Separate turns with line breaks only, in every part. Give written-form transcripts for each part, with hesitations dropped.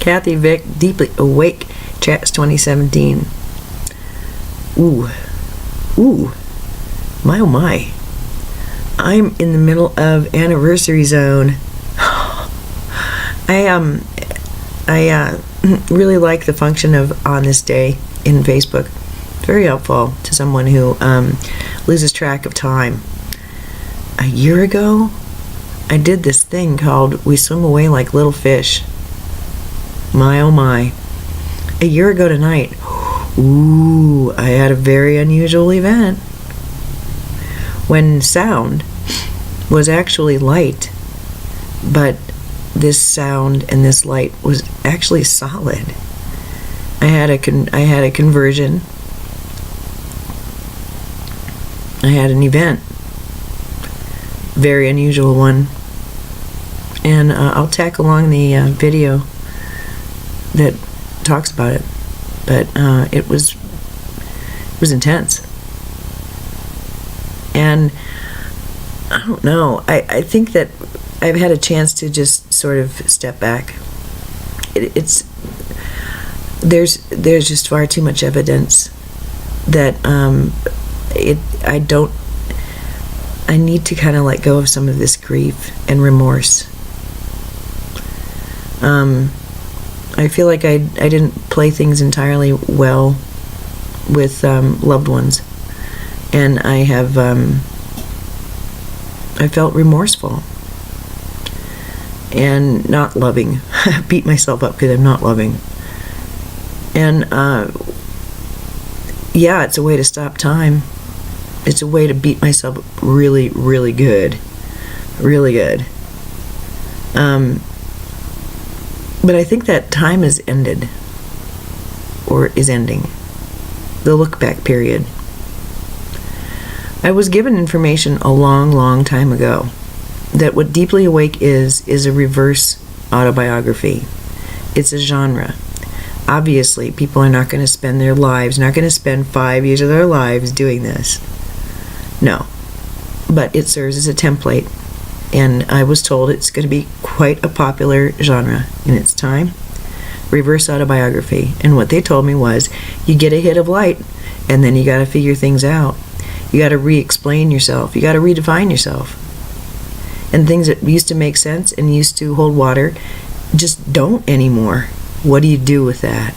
Kathy Vick, Deeply Awake, Chats 2017. Ooh. My oh my. I'm in the middle of anniversary zone. I really like the function of On This Day in Facebook. Very helpful to someone who loses track of time. A year ago, I did this thing called We Swim Away Like Little Fish. My oh my. A year ago tonight, I had a very unusual event when sound was actually light, but this sound and this light was actually solid. I had a conversion. I had an event, very unusual one, and I'll tack along the video that talks about it. But it was intense, and I don't know. I think that I've had a chance to just sort of step back. There's just far too much evidence that I need to kind of let go of some of this grief and remorse. I feel like I didn't play things entirely well with loved ones, and I felt remorseful and not loving. I beat myself up because I'm not loving. And yeah, it's a way to stop time. It's a way to beat myself up really, really good. Really good. But I think that time has ended, or is ending. The look-back period. I was given information a long, long time ago that what Deeply Awake is a reverse autobiography. It's a genre. Obviously, people are not going to spend their lives, not going to spend 5 years of their lives doing this. No. But it serves as a template, and I was told it's going to be quite a popular genre in its time. Reverse autobiography. And what they told me was, you get a hit of light, and then you got to figure things out. You got to re-explain yourself. You got to redefine yourself. And things that used to make sense and used to hold water just don't anymore. What do you do with that?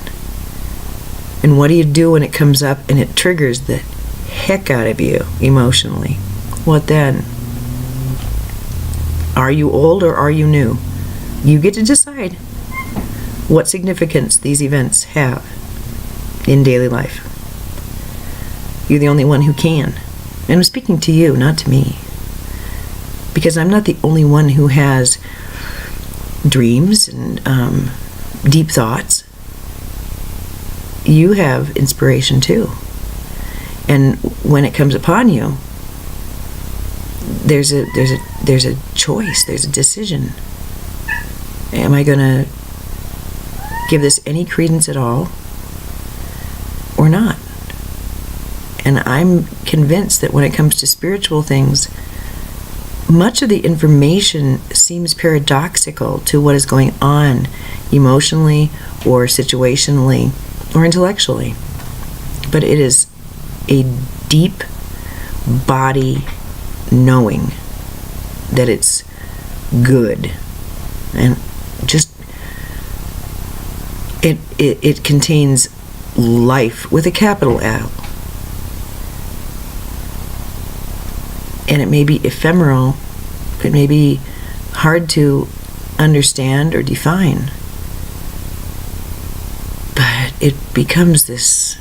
And what do you do when it comes up and it triggers the heck out of you emotionally? What then? Are you old or are you new? You get to decide what significance these events have in daily life. You're the only one who can. And I'm speaking to you, not to me. Because I'm not the only one who has dreams and deep thoughts. You have inspiration too. And when it comes upon you, there's a choice, there's a decision. Am I going to give this any credence at all or not? And I'm convinced that when it comes to spiritual things, much of the information seems paradoxical to what is going on emotionally or situationally or intellectually. But it is a deep body knowing that it's good. And just it contains life with a capital L. And it may be ephemeral, it may be hard to understand or define, but it becomes this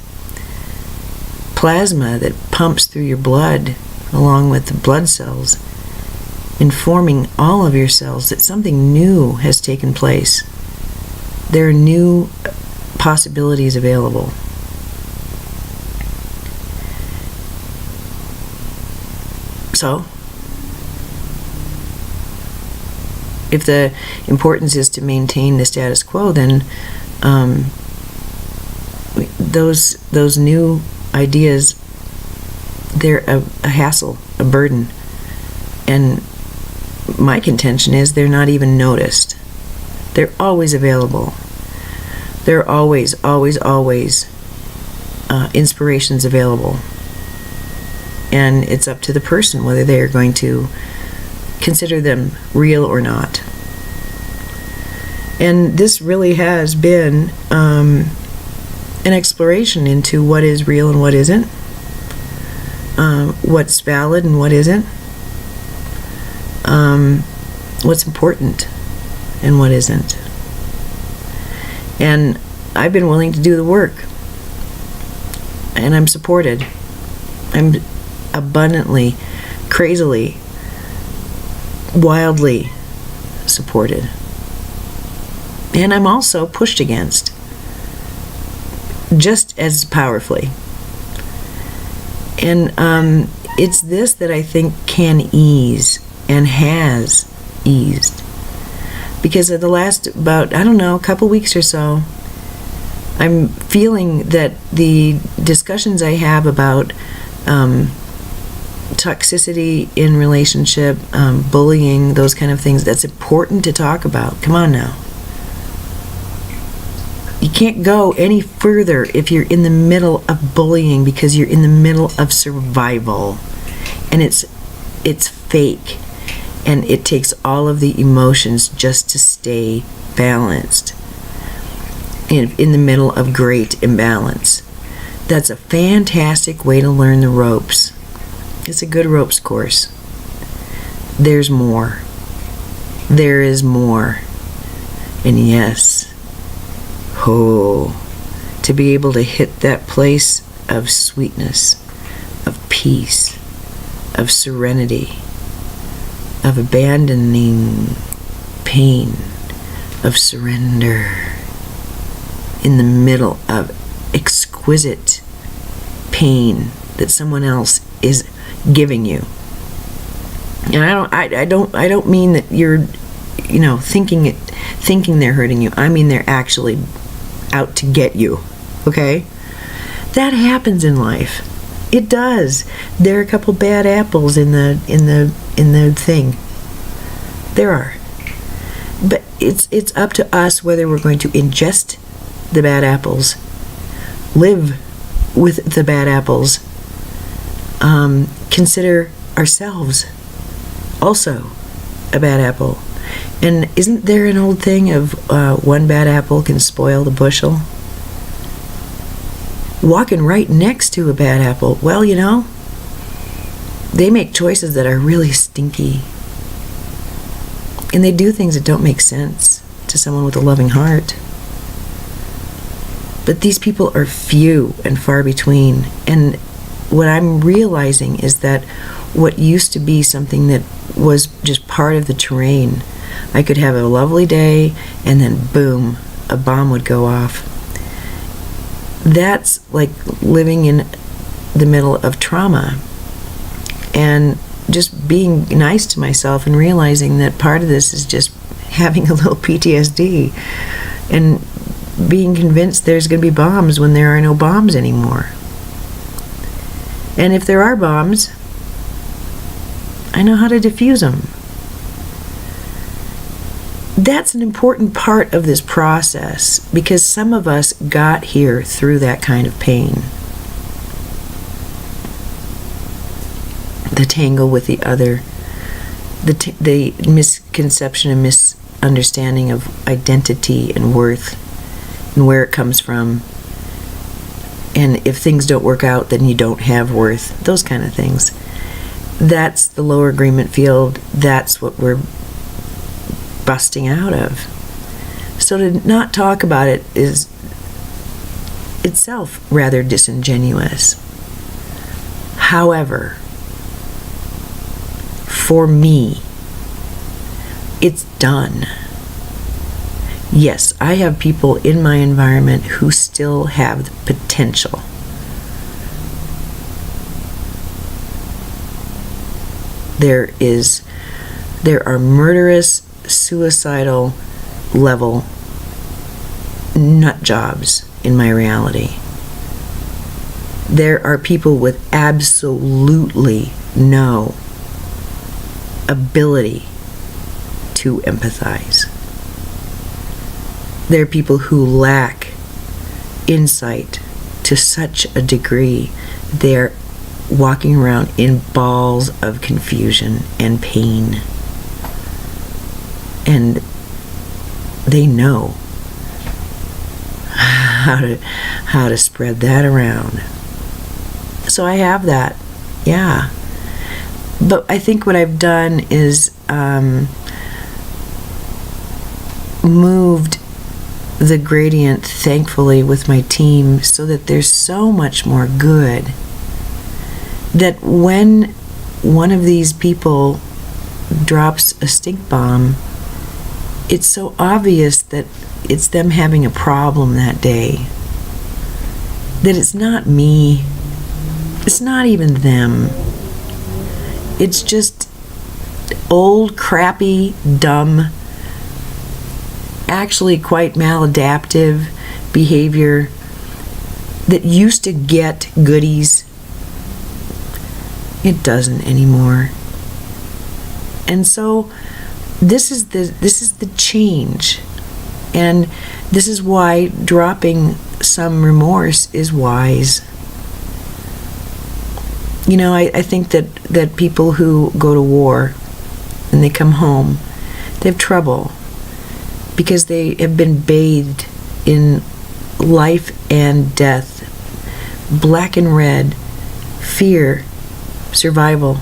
plasma that pumps through your blood along with the blood cells, informing all of your cells that something new has taken place. There are new possibilities available. So, if the importance is to maintain the status quo, then those new ideas, they're a hassle, a burden. And my contention is they're not even noticed. They're always available. There are always, always, always inspirations available. And it's up to the person whether they are going to consider them real or not. And this really has been an exploration into what is real and what isn't, what's valid and what isn't, what's important and what isn't. And I've been willing to do the work. And I'm supported. I'm abundantly, crazily, wildly supported. And I'm also pushed against, just as powerfully. And it's this that I think can ease and has eased. Because of the last about, I don't know, a couple weeks or so, I'm feeling that the discussions I have about toxicity in relationship, bullying, those kind of things, that's important to talk about. Come on now. You can't go any further if you're in the middle of bullying, because you're in the middle of survival. And it's fake. And it takes all of the emotions just to stay balanced in the middle of great imbalance. That's a fantastic way to learn the ropes. It's a good ropes course. There's more. There is more. And yes, to be able to hit that place of sweetness, of peace, of serenity, of abandoning pain, of surrender, in the middle of exquisite pain that someone else is giving you. And I don't mean that you're, thinking they're hurting you. I mean they're actually out to get you. Okay? That happens in life. It does. There are a couple bad apples in the thing. There are. But it's up to us whether we're going to ingest the bad apples, live with the bad apples, consider ourselves also a bad apple. And isn't there an old thing of one bad apple can spoil the bushel? Walking right next to a bad apple, well, they make choices that are really stinky. And they do things that don't make sense to someone with a loving heart. But these people are few and far between. And what I'm realizing is that what used to be something that was just part of the terrain, I could have a lovely day and then boom, a bomb would go off. That's like living in the middle of trauma. And just being nice to myself and realizing that part of this is just having a little PTSD and being convinced there's going to be bombs when there are no bombs anymore. And if there are bombs, I know how to defuse them. That's an important part of this process, because some of us got here through that kind of pain. The tangle with the other, the misconception and misunderstanding of identity and worth and where it comes from. And if things don't work out, then you don't have worth. Those kind of things. That's the lower agreement field. That's what we're busting out of. So to not talk about it is itself rather disingenuous. However, for me, it's done. Yes, I have people in my environment who still have the potential. There are murderous, suicidal level nut jobs in my reality. There are people with absolutely no ability to empathize. There are people who lack insight to such a degree. They're walking around in balls of confusion and pain. And they know how to spread that around. So I have that, yeah. But I think what I've done is moved the gradient, thankfully, with my team so that there's so much more good. That when one of these people drops a stink bomb, it's so obvious that it's them having a problem that day. That it's not me. It's not even them. It's just old, crappy, dumb, actually quite maladaptive behavior that used to get goodies. It doesn't anymore. And so this is the change. And this is why dropping some remorse is wise. You know, I think that people who go to war and they come home, they have trouble because they have been bathed in life and death, black and red, fear, survival.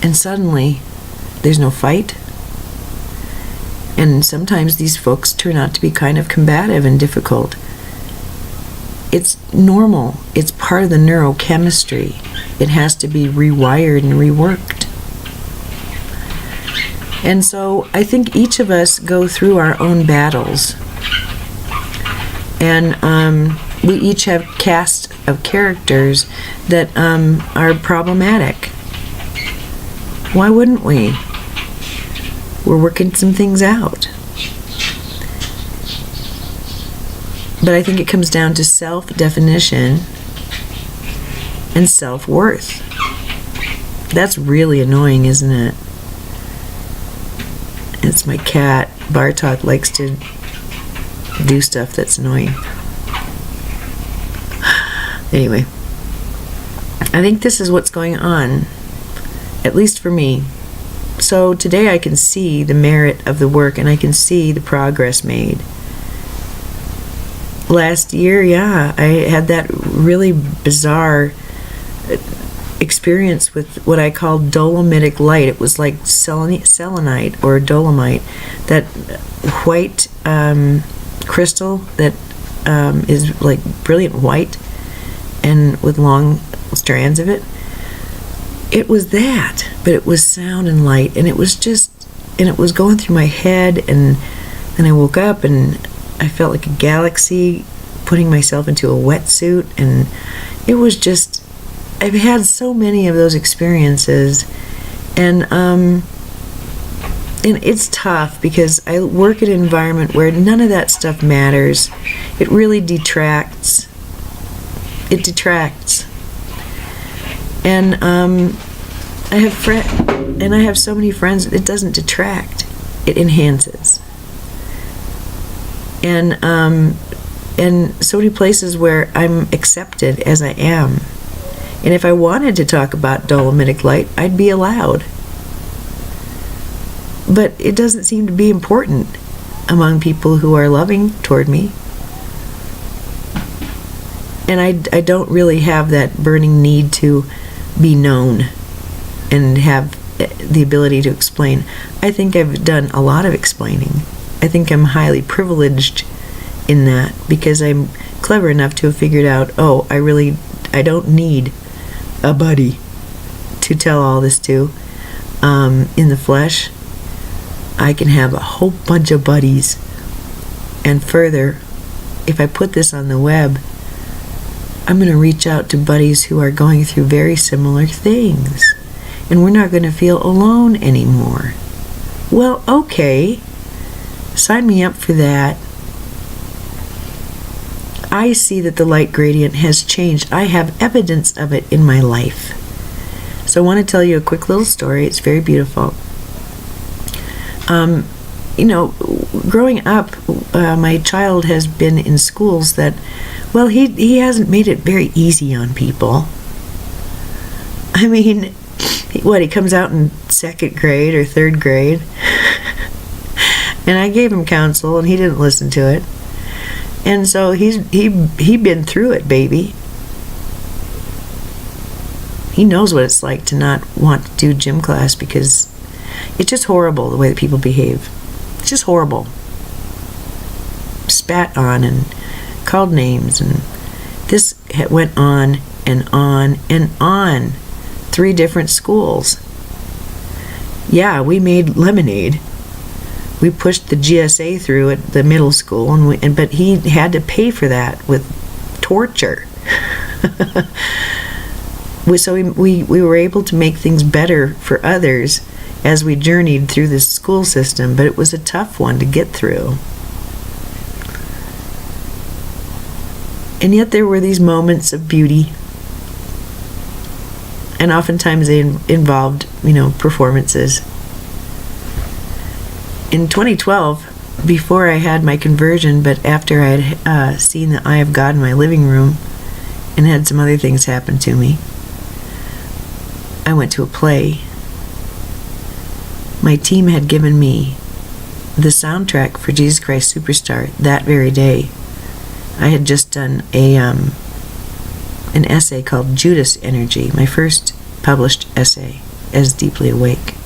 And suddenly, there's no fight. And sometimes these folks turn out to be kind of combative and difficult. It's normal. It's part of the neurochemistry. It has to be rewired and reworked. And so I think each of us go through our own battles. And we each have cast of characters that are problematic. Why wouldn't we? We're working some things out. But I think it comes down to self-definition and self-worth. That's really annoying, isn't it? It's my cat. Bartok likes to do stuff that's annoying. Anyway, I think this is what's going on, at least for me. So today I can see the merit of the work and I can see the progress made. Last year, yeah, I had that really bizarre experience with what I call dolomitic light. It was like selenite or dolomite, that white crystal that is like brilliant white and with long strands of it. It was that, but it was sound and light, and it was going through my head, and then I woke up and I felt like a galaxy putting myself into a wetsuit, and it was just, I've had so many of those experiences, and it's tough because I work in an environment where none of that stuff matters. It really detracts. It detracts. And I have so many friends. It doesn't detract. It enhances. And so many places where I'm accepted as I am. And if I wanted to talk about dolomitic light, I'd be allowed. But it doesn't seem to be important among people who are loving toward me. And I don't really have that burning need to be known and have the ability to explain. I think I've done a lot of explaining. I think I'm highly privileged in that because I'm clever enough to have figured out, I don't need a buddy to tell all this to. In the flesh, I can have a whole bunch of buddies. And further, if I put this on the web, I'm going to reach out to buddies who are going through very similar things. And we're not going to feel alone anymore. Well, okay. Sign me up for that. I see that the light gradient has changed. I have evidence of it in my life. So I want to tell you a quick little story. It's very beautiful. growing up, my child has been in schools that, well, he hasn't made it very easy on people. I mean, he comes out in 2nd grade or 3rd grade, and I gave him counsel, and he didn't listen to it. And so he been through it, baby. He knows what it's like to not want to do gym class because it's just horrible the way that people behave. It's just horrible. Spat on and called names, and this went on and on and on. 3 different schools. Yeah, we made lemonade. We pushed the GSA through at the middle school, but he had to pay for that with torture. So we were able to make things better for others as we journeyed through this school system, but it was a tough one to get through. And yet there were these moments of beauty, and oftentimes they involved, performances. In 2012, before I had my conversion, but after I had seen the Eye of God in my living room and had some other things happen to me, I went to a play. My team had given me the soundtrack for Jesus Christ Superstar that very day. I had just done an essay called Judas Energy, my first published essay as Deeply Awake.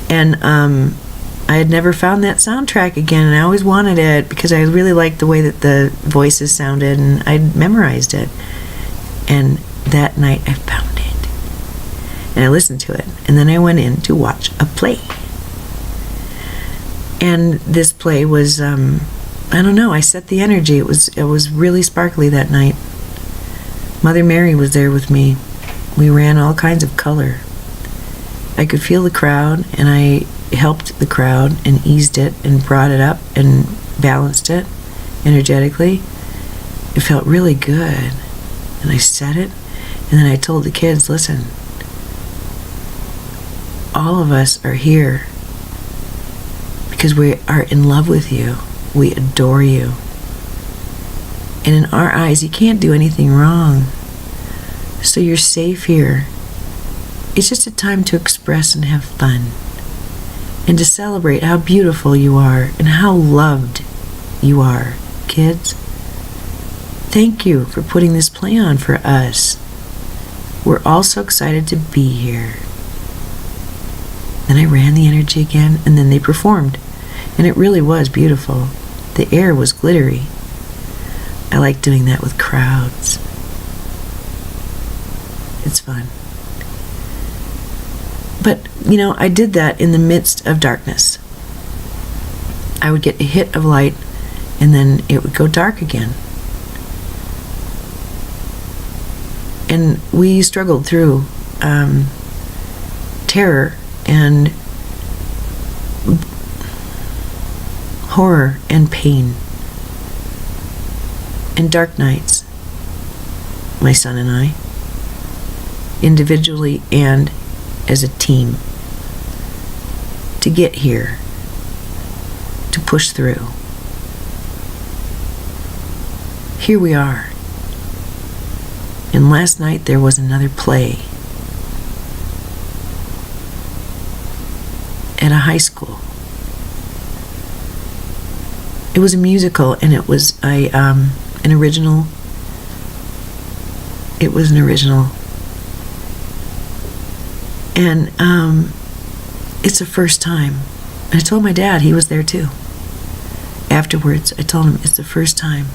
And I had never found that soundtrack again, and I always wanted it because I really liked the way that the voices sounded, and I'd memorized it. And that night I found it. And I listened to it, and then I went in to watch a play. And this play was, I set the energy. It was really sparkly that night. Mother Mary was there with me. We ran all kinds of color. I could feel the crowd, and I helped the crowd and eased it and brought it up and balanced it energetically. It felt really good. And I said it, and then I told the kids, listen, all of us are here because we are in love with you. We adore you. And in our eyes, you can't do anything wrong. So you're safe here. It's just a time to express and have fun. And to celebrate how beautiful you are and how loved you are. Kids, thank you for putting this play on for us. We're all so excited to be here. Then I ran the energy again, and then they performed. And it really was beautiful. The air was glittery. I like doing that with crowds. It's fun. But, I did that in the midst of darkness. I would get a hit of light, and then it would go dark again. And we struggled through terror and horror and pain and dark nights, my son and I, individually and as a team, to get here, to push through. Here we are. And last night there was another play at a high school. It was a musical, and it was an original. It was an original. And it's the first time. And I told my dad, he was there too. Afterwards, I told him it's the first time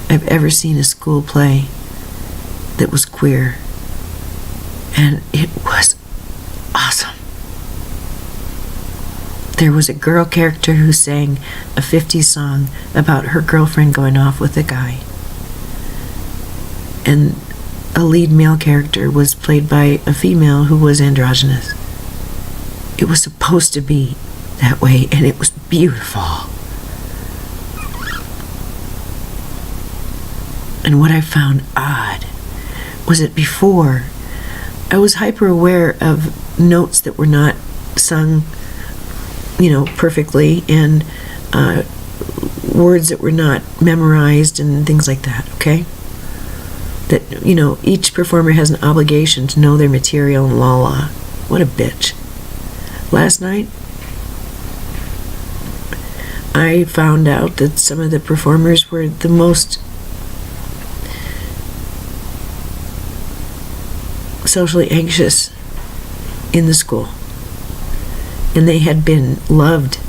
I've ever seen a school play that was queer. And it was awesome. There was a girl character who sang a 50s song about her girlfriend going off with a guy. And a lead male character was played by a female who was androgynous. It was supposed to be that way, and it was beautiful. And what I found odd was that before, I was hyper aware of notes that were not sung, perfectly, and words that were not memorized and things like that, okay? That, each performer has an obligation to know their material and la. What a bitch. Last night, I found out that some of the performers were the most socially anxious in the school. And they had been loved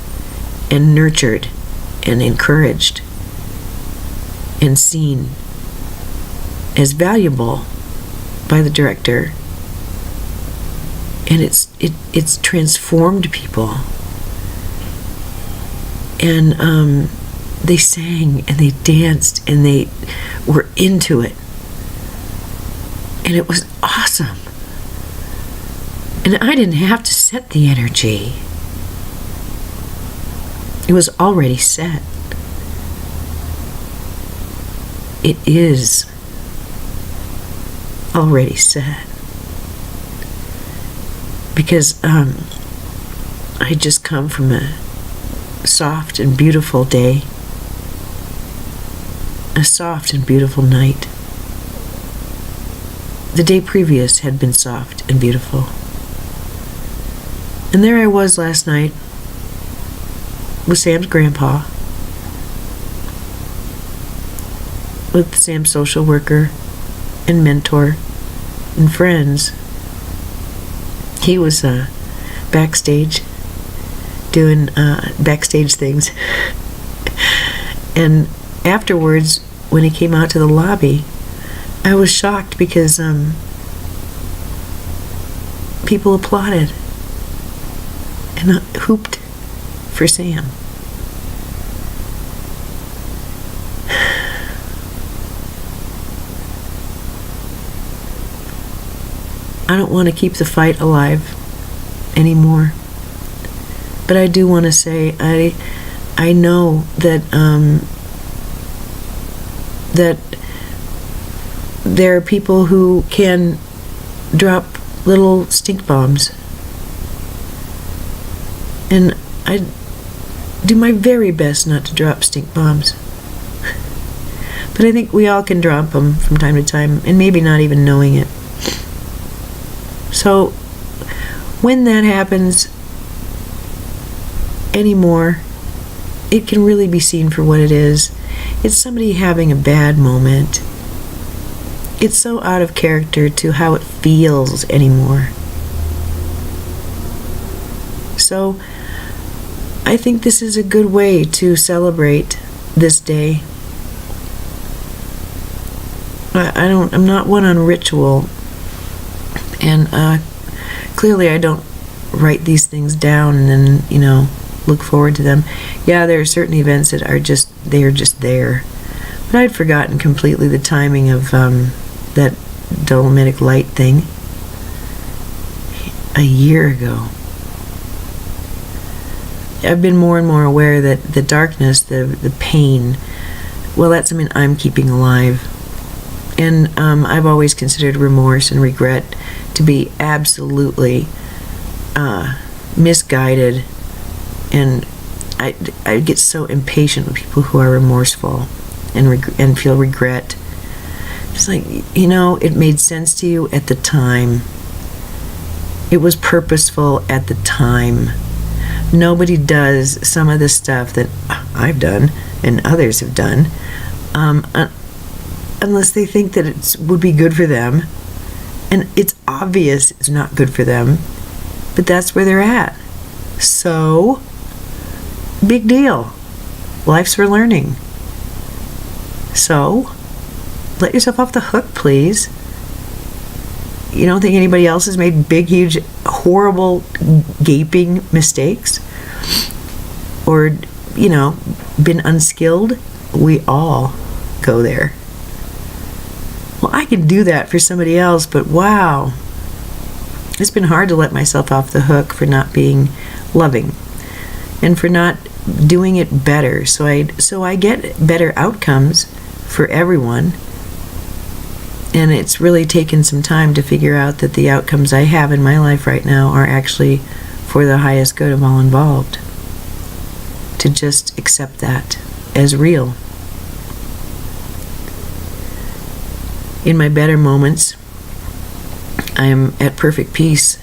and nurtured and encouraged and seen as valuable by the director. And it's transformed people. And they sang and they danced and they were into it. And it was awesome. And I didn't have to set the energy. It was already set. It is already set. Because I just come from a soft and beautiful day. A soft and beautiful night. The day previous had been soft and beautiful. And there I was last night with Sam's grandpa, with Sam's social worker and mentor and friends. He was backstage doing backstage things. And afterwards, when he came out to the lobby, I was shocked because people applauded and hooped for Sam. I don't want to keep the fight alive anymore. But I do want to say I know that that there are people who can drop little stink bombs. And I do my very best not to drop stink bombs. But I think we all can drop them from time to time, and maybe not even knowing it. So, when that happens anymore, it can really be seen for what it is. It's somebody having a bad moment. It's so out of character to how it feels anymore. So, I think this is a good way to celebrate this day. I'm not one on ritual, and clearly I don't write these things down and then, look forward to them. Yeah, there are certain events that are just there. But I'd forgotten completely the timing of that dolomitic light thing a year ago. I've been more and more aware that the darkness, the pain, well, that's something I'm keeping alive. And I've always considered remorse and regret to be absolutely misguided. And I get so impatient with people who are remorseful and feel regret. It's like, it made sense to you at the time. It was purposeful at the time. Nobody does some of the stuff that I've done and others have done unless they think that it would be good for them. And it's obvious it's not good for them, but that's where they're at. So, big deal. Life's for learning. So, let yourself off the hook, please. You don't think anybody else has made big, huge, horrible, gaping mistakes? Or, been unskilled? We all go there. Well, I can do that for somebody else, but wow. It's been hard to let myself off the hook for not being loving and for not doing it better. So I get better outcomes for everyone. And it's really taken some time to figure out that the outcomes I have in my life right now are actually for the highest good of all involved. to just accept that as real. In my better moments, I am at perfect peace.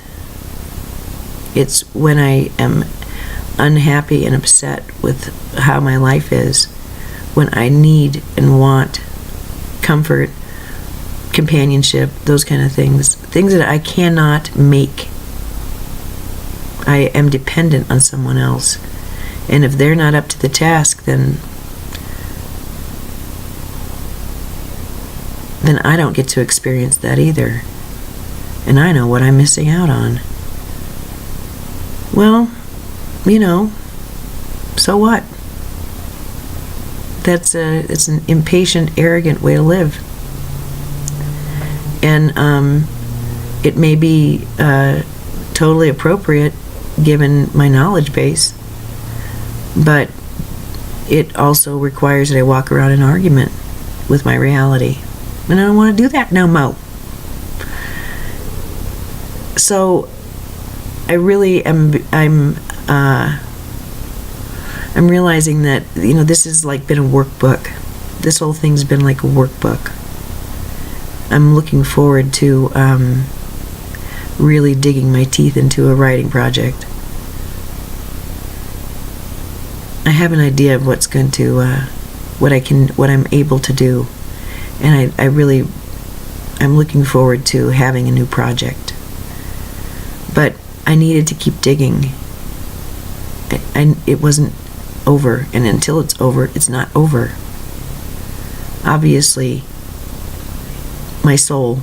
It's when I am unhappy and upset with how my life is, when I need and want comfort, companionship, those kind of things that I cannot make. I am dependent on someone else, and if they're not up to the task, then I don't get to experience that either, and I know what I'm missing out on. Well, so what? It's an impatient, arrogant way to live. And it may be totally appropriate given my knowledge base, but it also requires that I walk around in argument with my reality. And I don't want to do that no more. So I really I'm realizing that, this has been a workbook. This whole thing's been like a workbook. I'm looking forward to really digging my teeth into a writing project. I have an idea of what's going to, what I'm able to do, and I'm looking forward to having a new project. But I needed to keep digging. It wasn't over, and until it's over, it's not over. Obviously, my soul,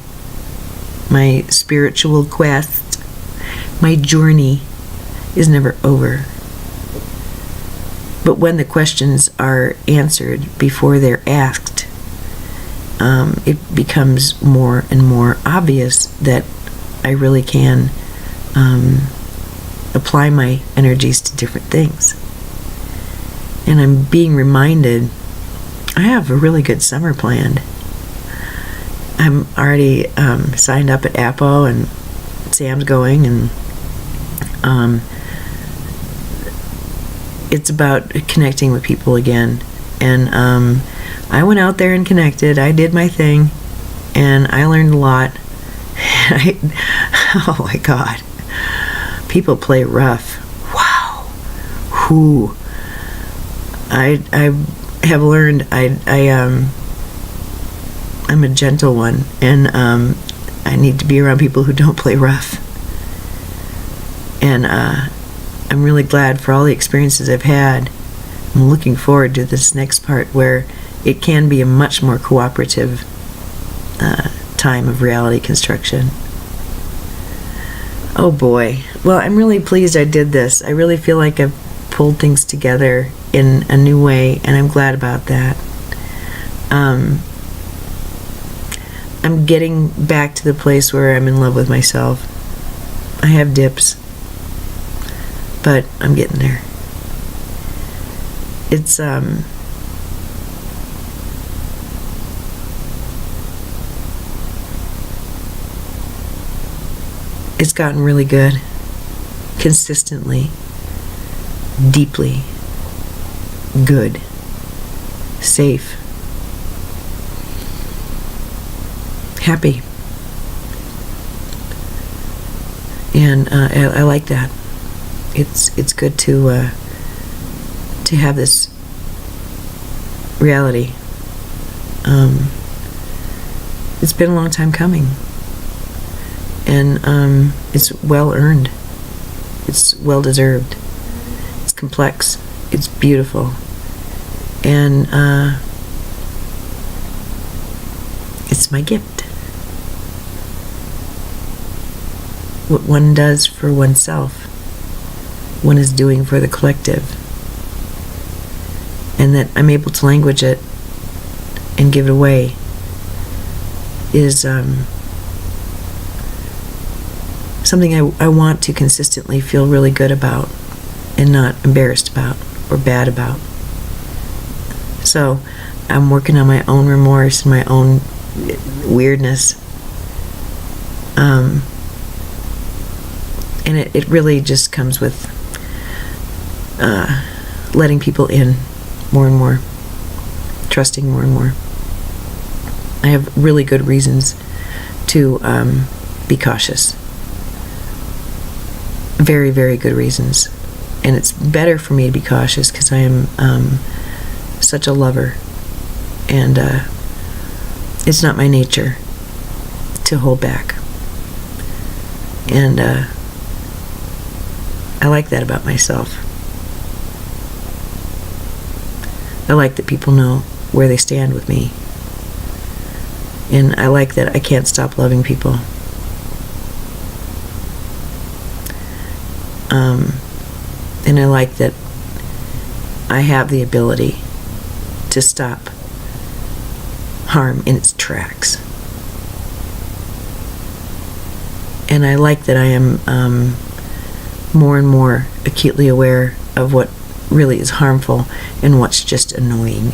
my spiritual quest, my journey is never over. But when the questions are answered before they're asked, it becomes more and more obvious that I really can apply my energies to different things. And I'm being reminded I have a really good summer planned. I'm already signed up at Apple, and Sam's going, and it's about connecting with people again. And I went out there and connected. I did my thing, and I learned a lot. Oh my God, people play rough. Wow. Who? I have learned I'm a gentle one, and I need to be around people who don't play rough. And I'm really glad for all the experiences I've had. I'm looking forward to this next part where it can be a much more cooperative time of reality construction. Oh boy. Well, I'm really pleased I did this. I really feel like I've pulled things together in a new way, and I'm glad about that. I'm getting back to the place where I'm in love with myself. I have dips, but I'm getting there. It's gotten really good, consistently, deeply good, safe, happy, and I like that. It's good to have this reality. It's been a long time coming, and it's well earned. It's well deserved. It's complex. It's beautiful, and it's my gift. What one does for oneself, one is doing for the collective. And that I'm able to language it and give it away is something I want to consistently feel really good about and not embarrassed about or bad about. So I'm working on my own remorse and my own weirdness. And it really just comes with letting people in more and more, trusting more and more. I have really good reasons to be cautious. Very, very good reasons. And it's better for me to be cautious because I am such a lover. And it's not my nature to hold back. And I like that about myself. I like that people know where they stand with me. And I like that I can't stop loving people. And I like that I have the ability to stop harm in its tracks. And I like that I am more and more acutely aware of what really is harmful and what's just annoying.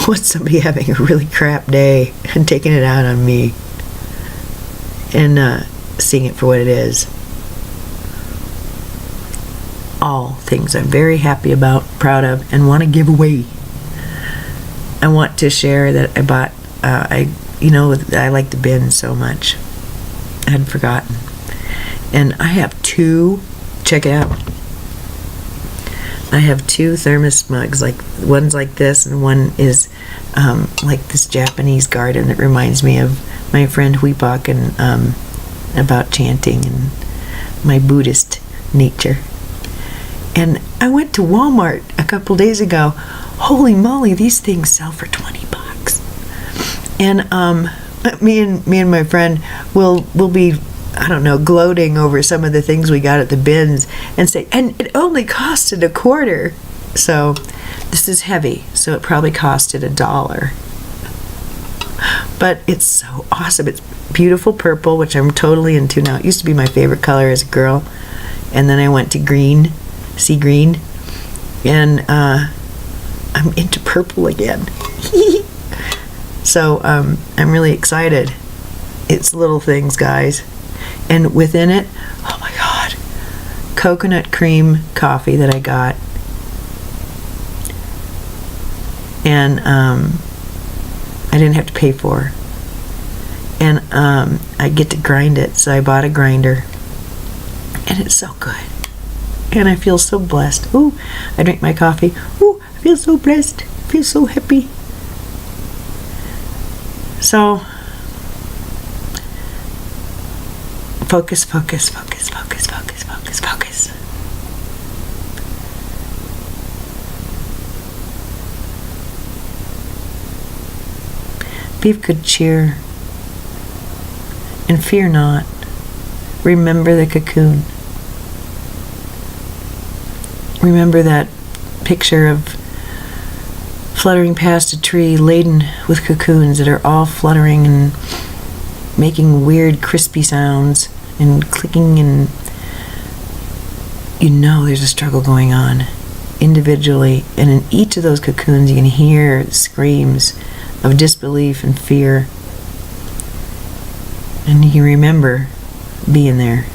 What's somebody having a really crap day and taking it out on me and seeing it for what it is. All things I'm very happy about, proud of, and want to give away. I want to share that I bought, I like the bin so much. I had forgotten. And I have two, check it out. I have two thermos mugs, like one's like this and one is like this Japanese garden that reminds me of my friend Huipak and about chanting and my Buddhist nature. And I went to Walmart a couple days ago. Holy moly, these things sell for $20. And me and my friend will be, I don't know, gloating over some of the things we got at the bins and say, and it only costed $0.25. So this is heavy, so it probably costed $1. But it's so awesome. It's beautiful purple, which I'm totally into now. It used to be my favorite color as a girl. And then I went to green, sea green, and I'm into purple again. So I'm really excited. It's little things, guys. And within it, oh my God, coconut cream coffee that I got. And I didn't have to pay for. And I get to grind it, so I bought a grinder. And it's so good. And I feel so blessed. Ooh, I drink my coffee. Ooh, I feel so blessed. I feel so happy. So, focus, focus, focus, focus, focus, focus, focus. Be of good cheer. And fear not. Remember the cocoon. Remember that picture of fluttering past a tree laden with cocoons that are all fluttering and making weird crispy sounds and clicking, and you know there's a struggle going on individually, and in each of those cocoons you can hear screams of disbelief and fear, and you remember being there.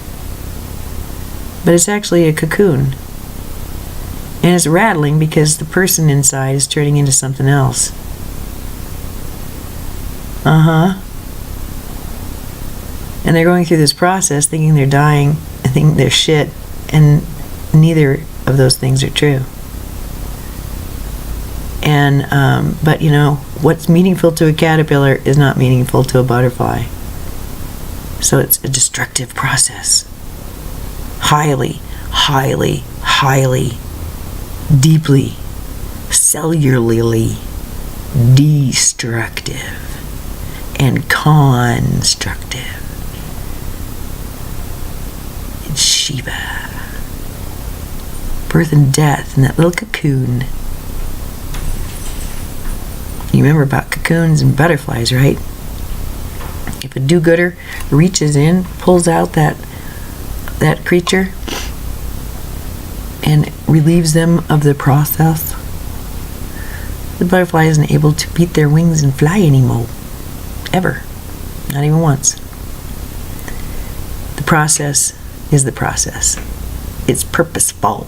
But it's actually a cocoon. And it's rattling because the person inside is turning into something else. And they're going through this process thinking they're dying and thinking they're shit, and neither of those things are true. And but you know, what's meaningful to a caterpillar is not meaningful to a butterfly. So it's a destructive process. Highly, highly, highly, deeply, cellularly destructive and constructive. It's Shiva. Birth and death in that little cocoon. You remember about cocoons and butterflies, right? If a do-gooder reaches in, pulls out that creature and relieves them of the process, the butterfly isn't able to beat their wings and fly anymore. Ever. Not even once. The process is the process. It's purposeful.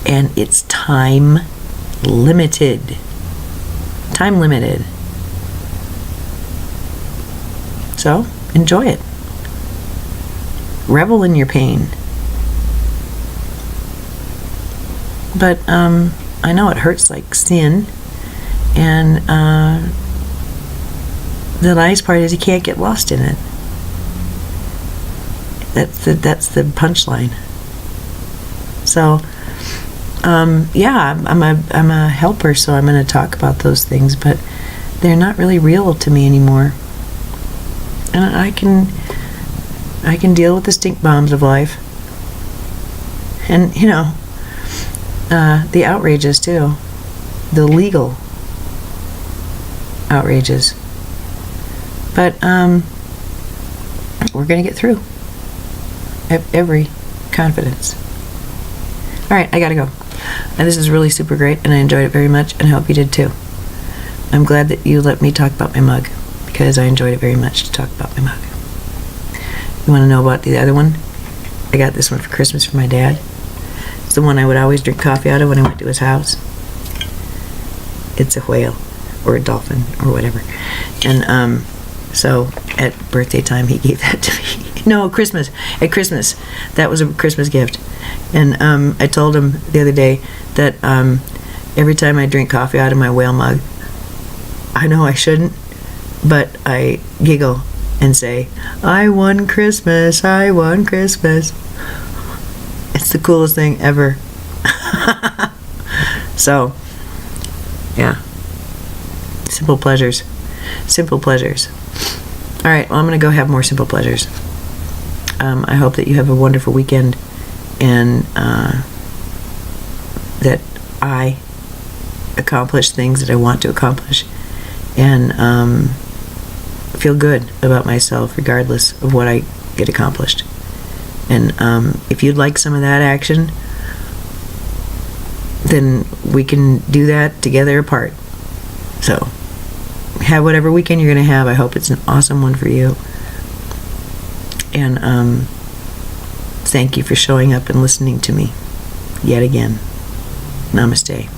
and it's time limited. Time limited. So, enjoy it. Revel in your pain. But I know it hurts like sin, and the nice part is you can't get lost in it. That's the punchline. So, yeah, I'm a helper, so I'm going to talk about those things, but they're not really real to me anymore. And I can deal with the stink bombs of life, and the outrages too, the legal outrages. But we're gonna get through. I have every confidence. All right, I gotta go. And this is really super great, and I enjoyed it very much, and I hope you did too. I'm glad that you let me talk about my mug, because I enjoyed it very much to talk about my mug. You want to know about the other one? I got this one for Christmas for my dad. It's the one I would always drink coffee out of when I went to his house. It's a whale, or a dolphin, or whatever. And so at birthday time he gave that to me. No, Christmas. At Christmas. That was a Christmas gift. And I told him the other day that every time I drink coffee out of my whale mug, I know I shouldn't, but I giggle and say, I won Christmas, I won Christmas. It's the coolest thing ever. So, yeah. Simple pleasures. Simple pleasures. All right, well, I'm going to go have more simple pleasures. I hope that you have a wonderful weekend, and that I accomplish things that I want to accomplish, and feel good about myself regardless of what I get accomplished. And if you'd like some of that action, then we can do that together apart. So have whatever weekend you're going to have. I hope it's an awesome one for you. And thank you for showing up and listening to me yet again. Namaste.